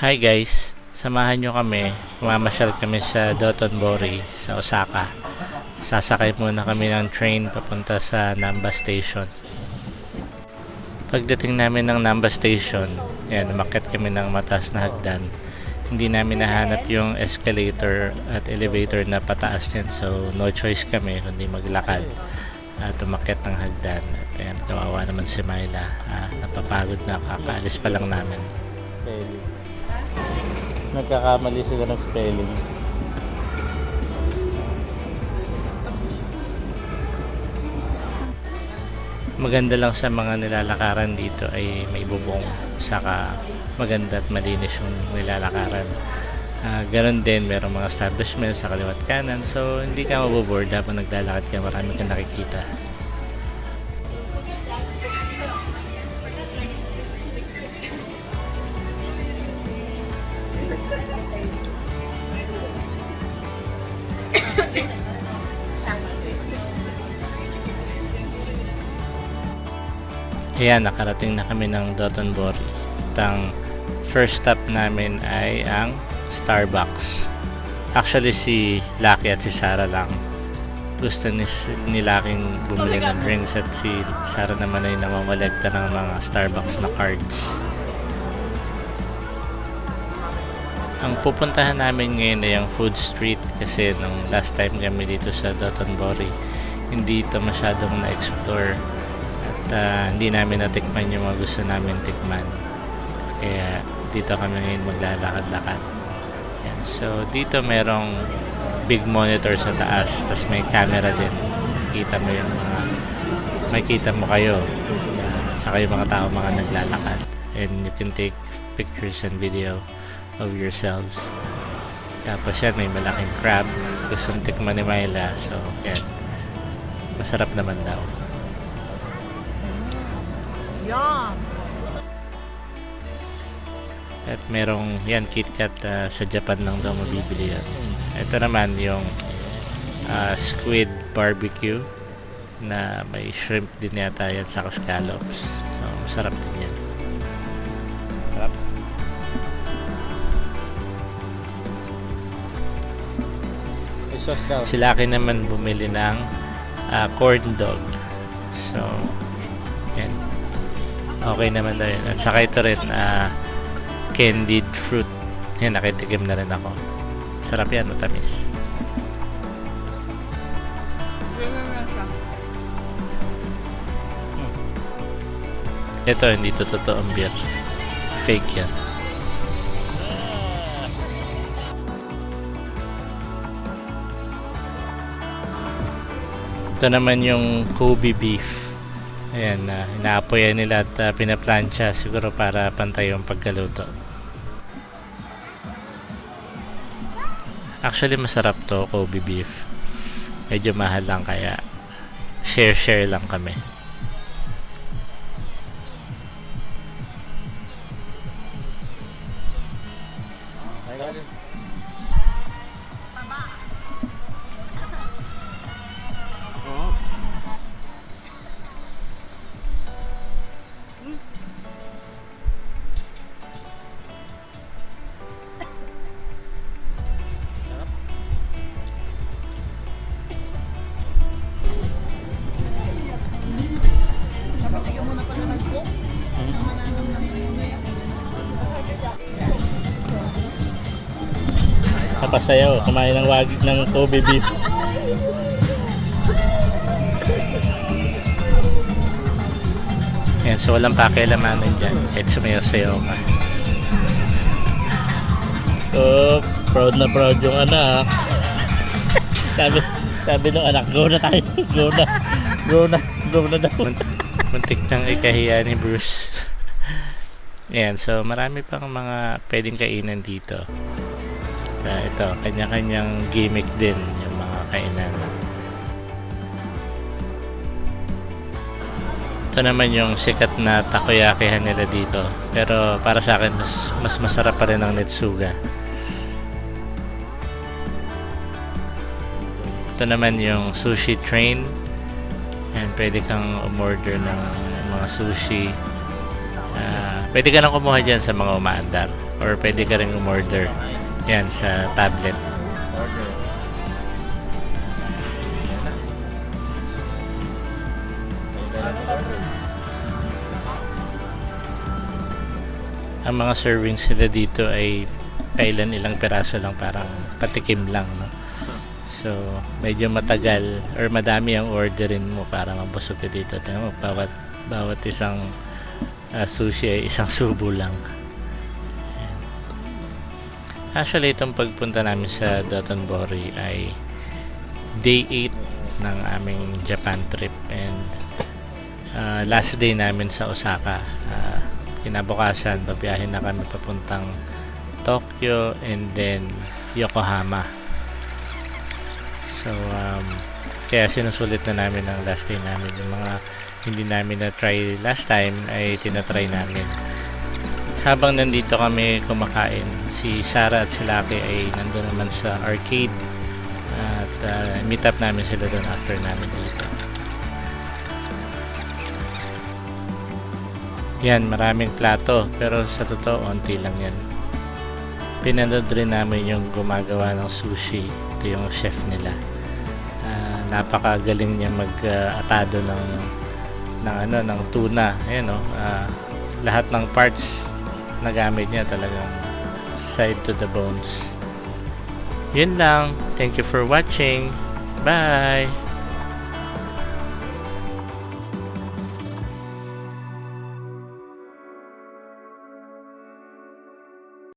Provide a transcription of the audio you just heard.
Hi guys, samahan nyo kami. Mamasyal kami sa Dotonbori sa Osaka. Sasakay muna kami ng train papunta sa Namba Station. Pagdating namin ng Namba Station, umakyat kami ng mataas na hagdan. Hindi namin nahanap yung escalator at elevator na pataas yan, so no choice kami kundi maglakad at umakyat ng hagdan. At ayan, kawawa naman si Myla. Napapagod na, kakaalis pa lang namin. Nagkakamali sila ng spelling. Maganda lang sa mga nilalakaran dito ay may bubong, saka maganda at malinis yung nilalakaran. Ganon din, merong mga establishments sa kaliwat kanan, so hindi ka maboboard habang naglalakad ka, marami kang nakikita. Ayan, nakarating na kami ng Dotonbori. At ang first stop namin ay ang Starbucks. Actually, si Lucky at si Sarah lang. Gusto ni Lucky'ng bumili ng drinks at si Sarah naman ay namamalagta ng mga Starbucks na cards. Ang pupuntahan namin ngayon ay ang Food Street kasi nung last time kami dito sa Dotonbori, hindi ito masyadong na-explore. Hindi namin natikman yung mga gusto namin tikman, kaya dito kami ngayon maglalakad-lakad. Yan. So dito merong big monitor sa taas, tas may camera din, kita mo yung mga makita mo kayo sa kayo mga tao mga naglalakad, and you can take pictures and video of yourselves. Tapos yan, may malaking crab, gustong tikman ni Myla, so yan, masarap naman daw. Yum! At merong yan, KitKat, sa Japan lang daw mabibili yan. Ito naman yung squid barbecue na may shrimp din yata yan sa scallops. So masarap din yan. Sarap. Si Lucky naman bumili ng corn dog. So yan, okay naman daw yun. At saka ito rin, candied fruit. Yan, nakitikim na rin ako. Sarap yan, matamis. Ito, hindi to totoong beer. Fake yan. Ito naman yung Kobe beef. Ayan, inaapoyan nila at pinaplansya siguro para pantay yung pagkaluto. Actually masarap to, Kobe beef. Medyo mahal lang kaya share lang kami. Pasayaw, kumain ng wagig ng Kobe beef. Yan, so walang pakialamanan dyan kahit sumayaw-sayaw ka. Oh, proud na proud yung anak. sabi ng anak, go na tayo, go na daw. Muntik nang ikahiya ni Bruce. Yan, so marami pang mga pwedeng kainan dito. Ito, kanya-kanyang gimmick din yung mga kainan. Ito naman yung sikat na takoyakihan nila dito, pero para sa akin mas masarap pa rin ang Nitsuga. Ito naman yung sushi train, and pwede kang umorder ng mga sushi. Pwede ka nang kumuha dyan sa mga umaandar. or pwede ka rin umorder yan sa tablet. Order. Yan na. Order na orders. Ang mga servings nila dito ay kailan ilang peraso lang, parang patikim lang, no? So medyo matagal or madami ang orderin mo para mabusog ka dito. Tingnan mo, bawat isang sushi ay isang subo lang. Ayan. Actually, itong pagpunta namin sa Dotonbori ay day 8 ng aming Japan trip, and last day namin sa Osaka. Kinabukasan, babiyahin na kami papuntang Tokyo and then Yokohama. So, kaya sinusulit na namin ang last day namin. Yung mga hindi namin na-try last time ay tinatry namin. Habang nandito kami kumakain, si Sarah at si Lucky ay nandun naman sa arcade. At meet up namin sila doon after namin dito. Yan, maraming plato. Pero sa totoo, onti lang yan. Pinanood rin namin yung gumagawa ng sushi. Ito yung chef nila. Napakagaling niya mag-atado ng tuna. Ayan, no? Lahat ng parts na gamit niya talagang side to the bones. Yun lang. Thank you for watching. Bye!